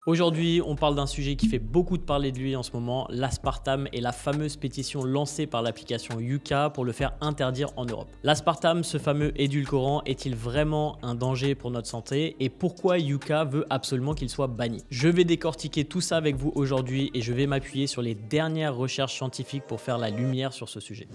Aujourd'hui, on parle d'un sujet qui fait beaucoup de parler de lui en ce moment, l'aspartame et la fameuse pétition lancée par l'application Yuka pour le faire interdire en Europe. L'aspartame, ce fameux édulcorant, est-il vraiment un danger pour notre santé et pourquoi Yuka veut absolument qu'il soit banni? Je vais décortiquer tout ça avec vous aujourd'hui et je vais m'appuyer sur les dernières recherches scientifiques pour faire la lumière sur ce sujet.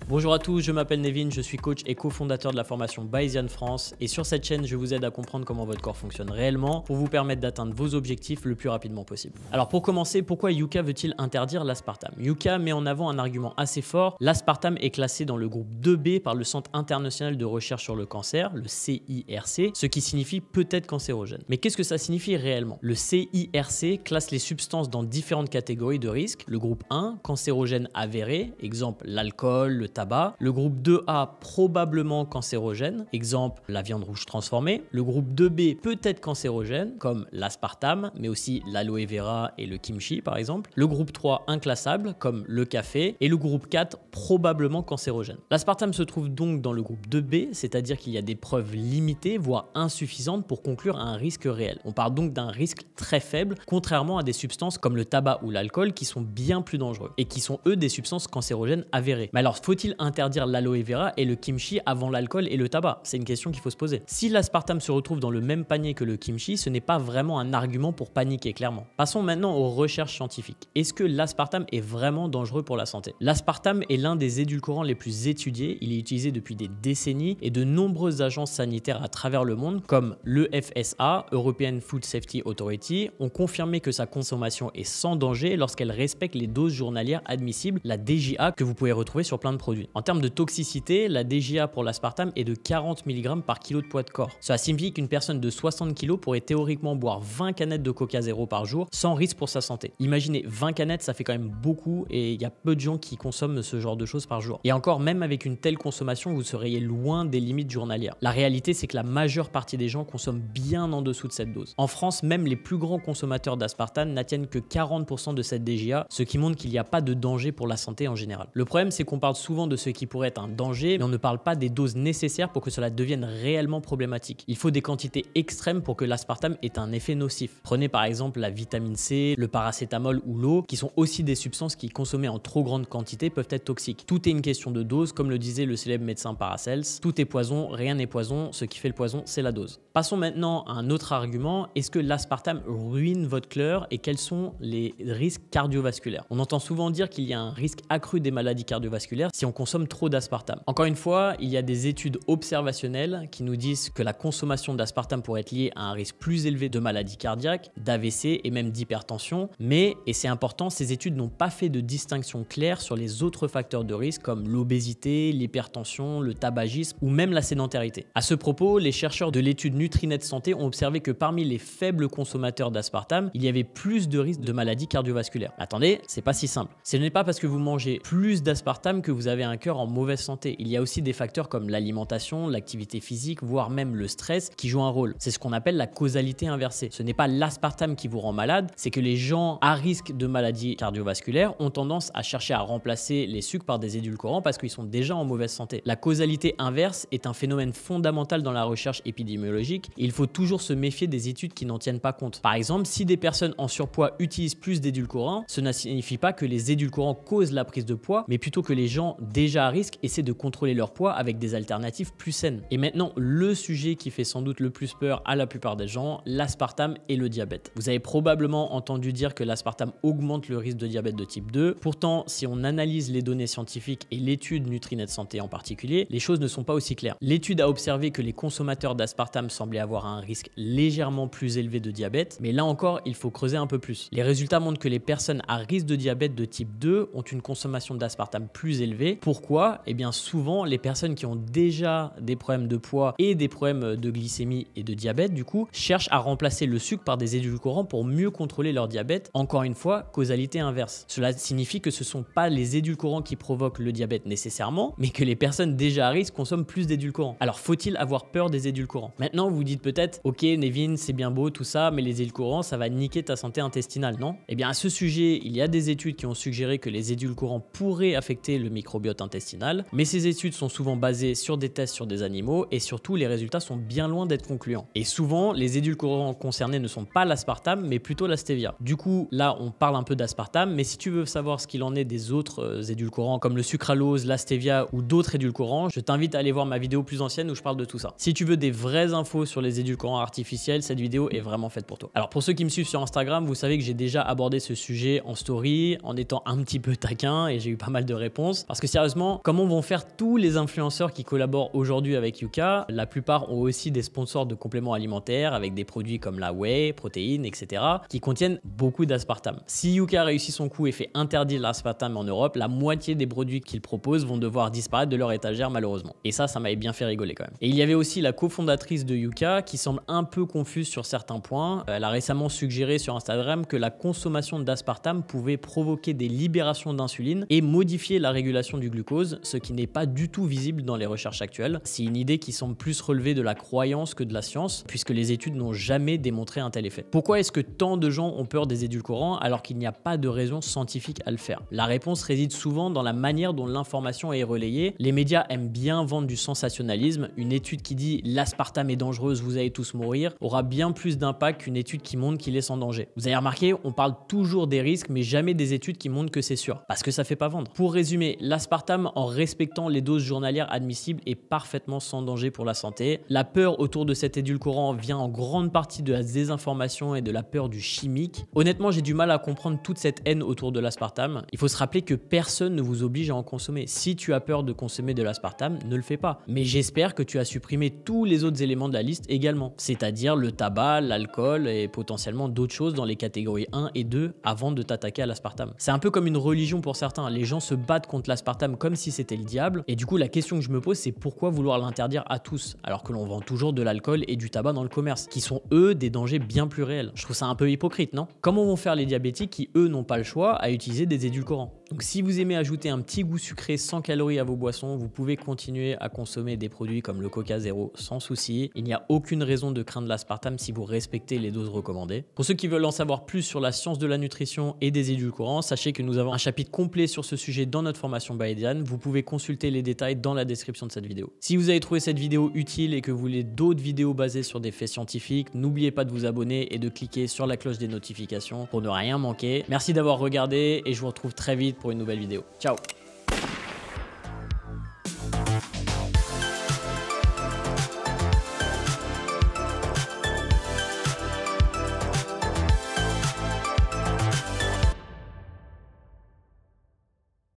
Bonjour à tous, je m'appelle Nevin, je suis coach et cofondateur de la formation Bayesian France et sur cette chaîne, je vous aide à comprendre comment votre corps fonctionne réellement pour vous permettre d'atteindre vos objectifs le plus rapidement possible. Alors pour commencer, pourquoi Yuka veut-il interdire l'aspartame? Yuka met en avant un argument assez fort, l'aspartame est classé dans le groupe 2B par le Centre international de recherche sur le cancer, le CIRC, ce qui signifie peut-être cancérogène. Mais qu'est-ce que ça signifie réellement? Le CIRC classe les substances dans différentes catégories de risques. Le groupe 1, cancérogène avéré, exemple l'alcool, le tabac. Le groupe 2A, probablement cancérogène, exemple la viande rouge transformée. Le groupe 2B, peut-être cancérogène, comme l'aspartame, mais aussi l'aloe vera et le kimchi par exemple. Le groupe 3, inclassable, comme le café. Et le groupe 4, probablement cancérogène. L'aspartame se trouve donc dans le groupe 2B, c'est-à-dire qu'il y a des preuves limitées, voire insuffisantes pour conclure à un risque réel. On parle donc d'un risque très faible, contrairement à des substances comme le tabac ou l'alcool qui sont bien plus dangereux et qui sont eux des substances cancérogènes avérées. Mais alors, faut-il interdire l'aloe vera et le kimchi avant l'alcool et le tabac? C'est une question qu'il faut se poser. Si l'aspartame se retrouve dans le même panier que le kimchi, ce n'est pas vraiment un argument pour paniquer, clairement. Passons maintenant aux recherches scientifiques. Est-ce que l'aspartame est vraiment dangereux pour la santé? L'aspartame est l'un des édulcorants les plus étudiés. Il est utilisé depuis des décennies et de nombreuses agences sanitaires à travers le monde, comme l'EFSA, European Food Safety Authority, ont confirmé que sa consommation est sans danger lorsqu'elle respecte les doses journalières admissibles, la DJA, que vous pouvez retrouver sur plein de produits. En termes de toxicité, la DJA pour l'aspartame est de 40 mg par kilo de poids de corps. Cela signifie qu'une personne de 60 kg pourrait théoriquement boire 20 canettes de Coca Zéro par jour sans risque pour sa santé. Imaginez, 20 canettes, ça fait quand même beaucoup et il y a peu de gens qui consomment ce genre de choses par jour. Et encore, même avec une telle consommation, vous seriez loin des limites journalières. La réalité, c'est que la majeure partie des gens consomment bien en dessous de cette dose. En France, même les plus grands consommateurs d'aspartame n'atteignent que 40% de cette DJA, ce qui montre qu'il n'y a pas de danger pour la santé en général. Le problème, c'est qu'on parle souvent de ce qui pourrait être un danger, mais on ne parle pas des doses nécessaires pour que cela devienne réellement problématique. Il faut des quantités extrêmes pour que l'aspartame ait un effet nocif. Prenez par exemple la vitamine C, le paracétamol ou l'eau, qui sont aussi des substances qui, consommées en trop grande quantité, peuvent être toxiques. Tout est une question de dose, comme le disait le célèbre médecin Paracels. Tout est poison, rien n'est poison, ce qui fait le poison, c'est la dose. Passons maintenant à un autre argument. Est-ce que l'aspartame ruine votre cœur et quels sont les risques cardiovasculaires? On entend souvent dire qu'il y a un risque accru des maladies cardiovasculaires si on consomme trop d'aspartame. Encore une fois, il y a des études observationnelles qui nous disent que la consommation d'aspartame pourrait être liée à un risque plus élevé de maladies cardiaques, d'AVC et même d'hypertension. Mais, et c'est important, ces études n'ont pas fait de distinction claire sur les autres facteurs de risque comme l'obésité, l'hypertension, le tabagisme ou même la sédentarité. À ce propos, les chercheurs de l'étude Nutrinet Santé ont observé que parmi les faibles consommateurs d'aspartame, il y avait plus de risques de maladies cardiovasculaires. Attendez, c'est pas si simple. Ce n'est pas parce que vous mangez plus d'aspartame que vous avez un cœur en mauvaise santé. Il y a aussi des facteurs comme l'alimentation, l'activité physique, voire même le stress qui jouent un rôle. C'est ce qu'on appelle la causalité inversée. Ce n'est pas l'aspartame qui vous rend malade, c'est que les gens à risque de maladies cardiovasculaires ont tendance à chercher à remplacer les sucres par des édulcorants parce qu'ils sont déjà en mauvaise santé. La causalité inverse est un phénomène fondamental dans la recherche épidémiologique et il faut toujours se méfier des études qui n'en tiennent pas compte. Par exemple, si des personnes en surpoids utilisent plus d'édulcorants, ce ne signifie pas que les édulcorants causent la prise de poids, mais plutôt que les gens déjà à risque essaient de contrôler leur poids avec des alternatives plus saines. Et maintenant, le sujet qui fait sans doute le plus peur à la plupart des gens, l'aspartame et le diabète. Vous avez probablement entendu dire que l'aspartame augmente le risque de diabète de type 2. Pourtant, si on analyse les données scientifiques et l'étude Nutrinet Santé en particulier, les choses ne sont pas aussi claires. L'étude a observé que les consommateurs d'aspartame semblaient avoir un risque légèrement plus élevé de diabète, mais là encore, il faut creuser un peu plus. Les résultats montrent que les personnes à risque de diabète de type 2 ont une consommation d'aspartame plus élevée. Pourquoi? Eh bien souvent, les personnes qui ont déjà des problèmes de poids et des problèmes de glycémie et de diabète, du coup, cherchent à remplacer le sucre par des édulcorants pour mieux contrôler leur diabète. Encore une fois, causalité inverse. Cela signifie que ce ne sont pas les édulcorants qui provoquent le diabète nécessairement, mais que les personnes déjà à risque consomment plus d'édulcorants. Alors, faut-il avoir peur des édulcorants? Maintenant, vous dites peut-être, ok, Nevin, c'est bien beau tout ça, mais les édulcorants, ça va niquer ta santé intestinale, non? Eh bien, à ce sujet, il y a des études qui ont suggéré que les édulcorants pourraient affecter le microbiote microbiote intestinal, mais ces études sont souvent basées sur des tests sur des animaux et surtout les résultats sont bien loin d'être concluants. Et souvent, les édulcorants concernés ne sont pas l'aspartame, mais plutôt la stevia. Du coup, là, on parle un peu d'aspartame, mais si tu veux savoir ce qu'il en est des autres édulcorants comme le sucralose, la stevia ou d'autres édulcorants, je t'invite à aller voir ma vidéo plus ancienne où je parle de tout ça. Si tu veux des vraies infos sur les édulcorants artificiels, cette vidéo est vraiment faite pour toi. Alors pour ceux qui me suivent sur Instagram, vous savez que j'ai déjà abordé ce sujet en story en étant un petit peu taquin et j'ai eu pas mal de réponses. Parce que sérieusement, comment vont faire tous les influenceurs qui collaborent aujourd'hui avec Yuka? La plupart ont aussi des sponsors de compléments alimentaires avec des produits comme la whey, protéines, etc. qui contiennent beaucoup d'aspartame. Si Yuka réussit son coup et fait interdire l'aspartame en Europe, la moitié des produits qu'il propose vont devoir disparaître de leur étagère malheureusement. Et ça m'avait bien fait rigoler quand même. Et il y avait aussi la cofondatrice de Yuka qui semble un peu confuse sur certains points. Elle a récemment suggéré sur Instagram que la consommation d'aspartame pouvait provoquer des libérations d'insuline et modifier la régulation du glucose, ce qui n'est pas du tout visible dans les recherches actuelles. C'est une idée qui semble plus relever de la croyance que de la science, puisque les études n'ont jamais démontré un tel effet. Pourquoi est-ce que tant de gens ont peur des édulcorants alors qu'il n'y a pas de raison scientifique à le faire? La réponse réside souvent dans la manière dont l'information est relayée. Les médias aiment bien vendre du sensationnalisme. Une étude qui dit l'aspartame est dangereuse, vous allez tous mourir, aura bien plus d'impact qu'une étude qui montre qu'il est sans danger. Vous avez remarqué, on parle toujours des risques, mais jamais des études qui montrent que c'est sûr, parce que ça fait pas vendre. Pour résumer, l'aspartame, en respectant les doses journalières admissibles, est parfaitement sans danger pour la santé. La peur autour de cet édulcorant vient en grande partie de la désinformation et de la peur du chimique. Honnêtement, j'ai du mal à comprendre toute cette haine autour de l'aspartame. Il faut se rappeler que personne ne vous oblige à en consommer. Si tu as peur de consommer de l'aspartame, ne le fais pas. Mais j'espère que tu as supprimé tous les autres éléments de la liste également, c'est-à-dire le tabac, l'alcool et potentiellement d'autres choses dans les catégories 1 et 2 avant de t'attaquer à l'aspartame. C'est un peu comme une religion pour certains. Les gens se battent contre l'aspartame comme si c'était le diable. Et du coup, la question que je me pose, c'est pourquoi vouloir l'interdire à tous alors que l'on vend toujours de l'alcool et du tabac dans le commerce, qui sont eux des dangers bien plus réels. Je trouve ça un peu hypocrite, non? Comment vont faire les diabétiques qui eux n'ont pas le choix à utiliser des édulcorants? Donc si vous aimez ajouter un petit goût sucré sans calories à vos boissons, vous pouvez continuer à consommer des produits comme le Coca Zéro sans souci. Il n'y a aucune raison de craindre l'aspartame si vous respectez les doses recommandées. Pour ceux qui veulent en savoir plus sur la science de la nutrition et des édulcorants, sachez que nous avons un chapitre complet sur ce sujet dans notre formation Bayesian. Vous pouvez consulter les détails dans la description de cette vidéo. Si vous avez trouvé cette vidéo utile et que vous voulez d'autres vidéos basées sur des faits scientifiques, n'oubliez pas de vous abonner et de cliquer sur la cloche des notifications pour ne rien manquer. Merci d'avoir regardé et je vous retrouve très vite pour une nouvelle vidéo. Ciao!